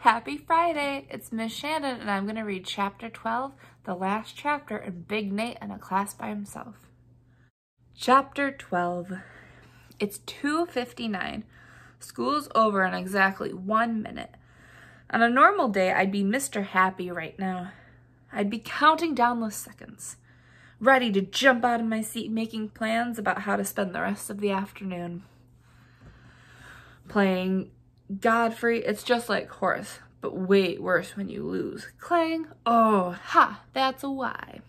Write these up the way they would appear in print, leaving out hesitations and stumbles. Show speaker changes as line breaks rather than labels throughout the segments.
Happy Friday! It's Miss Shannon and I'm going to read Chapter 12, the last chapter in Big Nate in a class by himself. Chapter 12. It's 2:59. School's over in exactly 1 minute. On a normal day, I'd be Mr. Happy right now. I'd be counting down those seconds, ready to jump out of my seat making plans about how to spend the rest of the afternoon. Playing Godfrey, it's just like horse, but way worse when you lose. Clang, oh, ha, that's a why.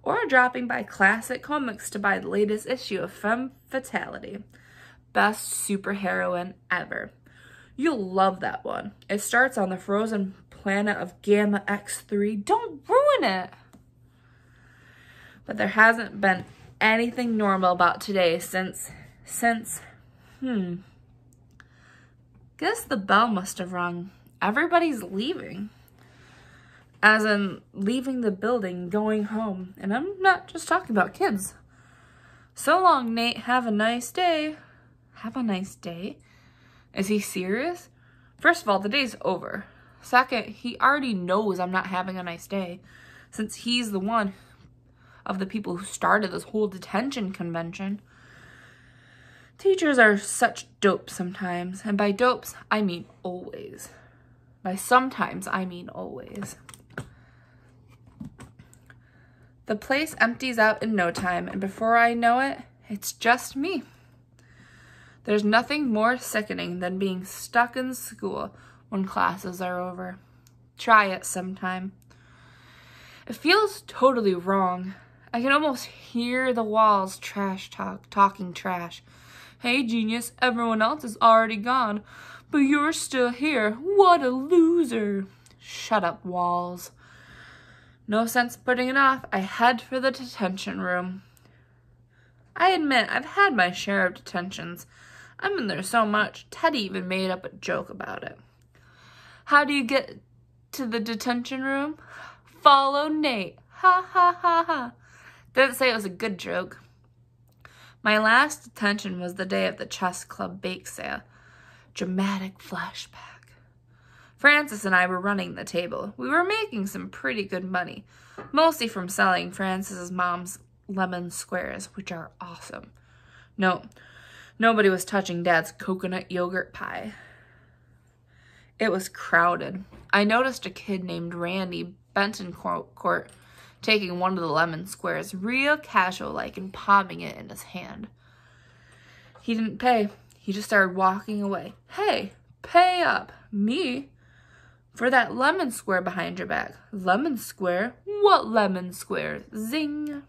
Or dropping by classic comics to buy the latest issue of Femme Fatality. Best superheroine ever. You'll love that one. It starts on the frozen planet of Gamma X3. Don't ruin it! But there hasn't been anything normal about today since, guess the bell must have rung. Everybody's leaving. As in, leaving the building, going home. And I'm not just talking about kids. So long, Nate. Have a nice day. Have a nice day? Is he serious? First of all, the day's over. Second, he already knows I'm not having a nice day, since he's the one of the people who started this whole detention convention. Teachers are such dopes sometimes, and by dopes, I mean always. By sometimes, I mean always. The place empties out in no time, and before I know it, it's just me. There's nothing more sickening than being stuck in school when classes are over. Try it sometime. It feels totally wrong. I can almost hear the walls talking trash. Hey, genius, everyone else is already gone, but you're still here. What a loser. Shut up, walls. No sense putting it off. I head for the detention room. I admit, I've had my share of detentions. I'm in there so much, Teddy even made up a joke about it. How do you get to the detention room? Follow Nate. Ha ha ha ha. Didn't say it was a good joke. My last detention was the day of the chess club bake sale. Dramatic flashback. Francis and I were running the table. We were making some pretty good money, mostly from selling Francis's mom's lemon squares, which are awesome. No, nobody was touching Dad's coconut yogurt pie. It was crowded. I noticed a kid named Randy Benton Court taking one of the lemon squares, real casual-like, and palming it in his hand. He didn't pay. He just started walking away. Hey, pay up. Me? For that lemon square behind your back. Lemon square? What lemon square? Zing.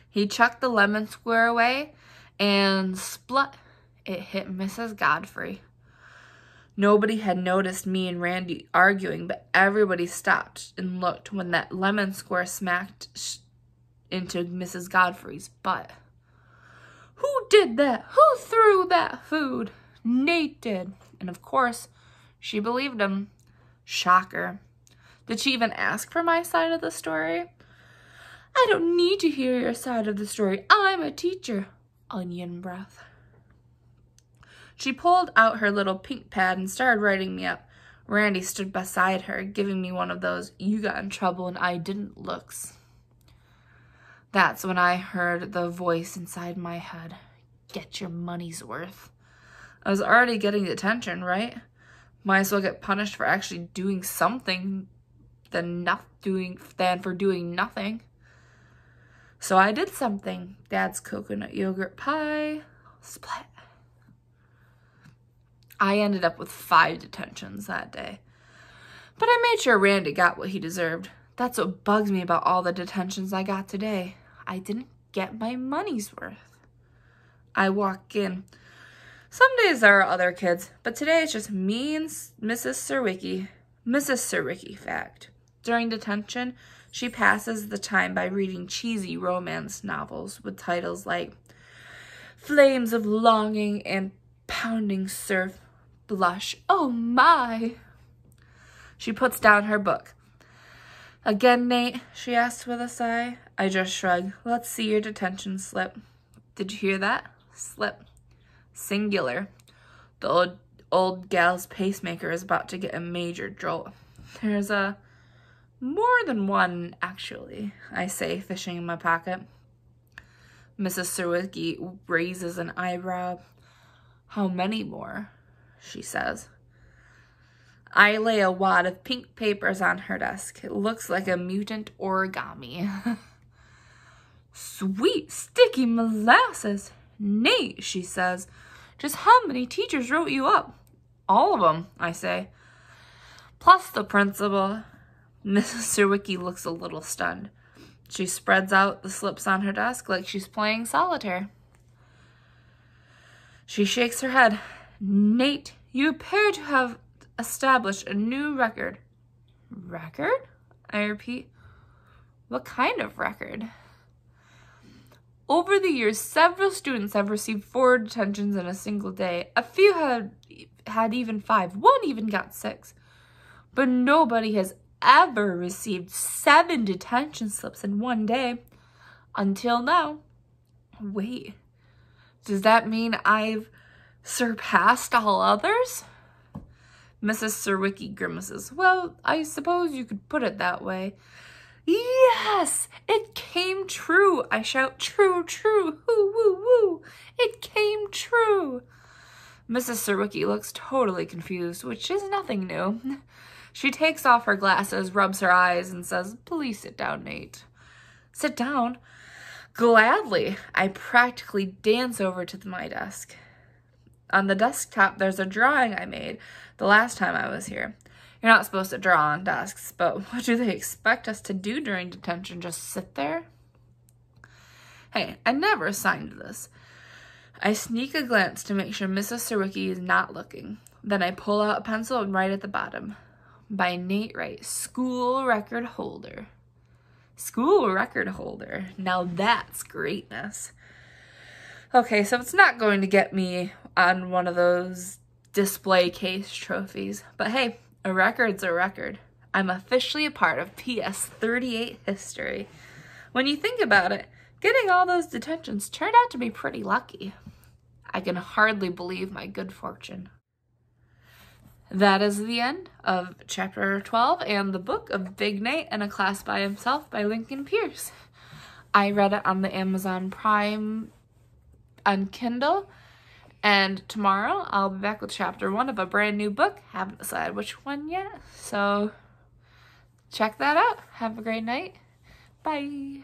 He chucked the lemon square away, and splut, it hit Mrs. Godfrey. Nobody had noticed me and Randy arguing, but everybody stopped and looked when that lemon square smacked into Mrs. Godfrey's butt. Who did that? Who threw that food? Nate did. And of course, she believed him. Shocker. Did she even ask for my side of the story? I don't need to hear your side of the story. I'm a teacher. Onion breath. She pulled out her little pink pad and started writing me up. Randy stood beside her, giving me one of those "you got in trouble and I didn't" looks. That's when I heard the voice inside my head. Get your money's worth. I was already getting detention, right? Might as well get punished for actually doing something than for doing nothing. So I did something. Dad's coconut yogurt pie. Split. I ended up with 5 detentions that day. But I made sure Randy got what he deserved. That's what bugs me about all the detentions I got today. I didn't get my money's worth. I walk in. Some days there are other kids, but today it's just me and Mrs. Sirwicki. Mrs. Sirwicki, fact. During detention, she passes the time by reading cheesy romance novels with titles like Flames of Longing and Pounding Surf. Blush. Oh my! She puts down her book. Again, Nate? She asks with a sigh. I just shrug. Let's see your detention slip. Did you hear that? Slip. Singular. The old gal's pacemaker is about to get a major jolt. There's more than one, actually, I say, fishing in my pocket. Mrs. Sawicki raises an eyebrow. How many more? She says. I lay a wad of pink papers on her desk. It looks like a mutant origami. Sweet, sticky molasses. Nate, she says. Just how many teachers wrote you up? All of them, I say. Plus the principal. Mrs. Sawicki looks a little stunned. She spreads out the slips on her desk like she's playing solitaire. She shakes her head. Nate, you appear to have established a new record. Record? I repeat. What kind of record? Over the years, several students have received 4 detentions in a single day. A few had even 5. One even got 6. But nobody has ever received 7 detention slips in one day. Until now. Wait, does that mean I've surpassed all others? Mrs. Sawicki grimaces. Well, I suppose you could put it that way. Yes, it came true. I shout, true, true, woo, woo, woo. It came true. Mrs. Sawicki looks totally confused, which is nothing new. She takes off her glasses, rubs her eyes, and says, please sit down, Nate. Sit down? Gladly. I practically dance over to my desk. On the desktop, there's a drawing I made the last time I was here. You're not supposed to draw on desks, but what do they expect us to do during detention? Just sit there? Hey, I never signed this. I sneak a glance to make sure Mrs. Sawicki is not looking. Then I pull out a pencil and write at the bottom. By Nate Wright, school record holder. School record holder. Now that's greatness. Okay, so it's not going to get me on one of those display case trophies. But hey, a record's a record. I'm officially a part of PS 38 history. When you think about it, getting all those detentions turned out to be pretty lucky. I can hardly believe my good fortune. That is the end of Chapter 12 and the book of Big Nate and a Class by Himself by Lincoln Pierce. I read it on the Amazon Prime on Kindle, and tomorrow I'll be back with Chapter 1 of a brand new book. Haven't decided which one yet, so check that out. Have a great night. Bye.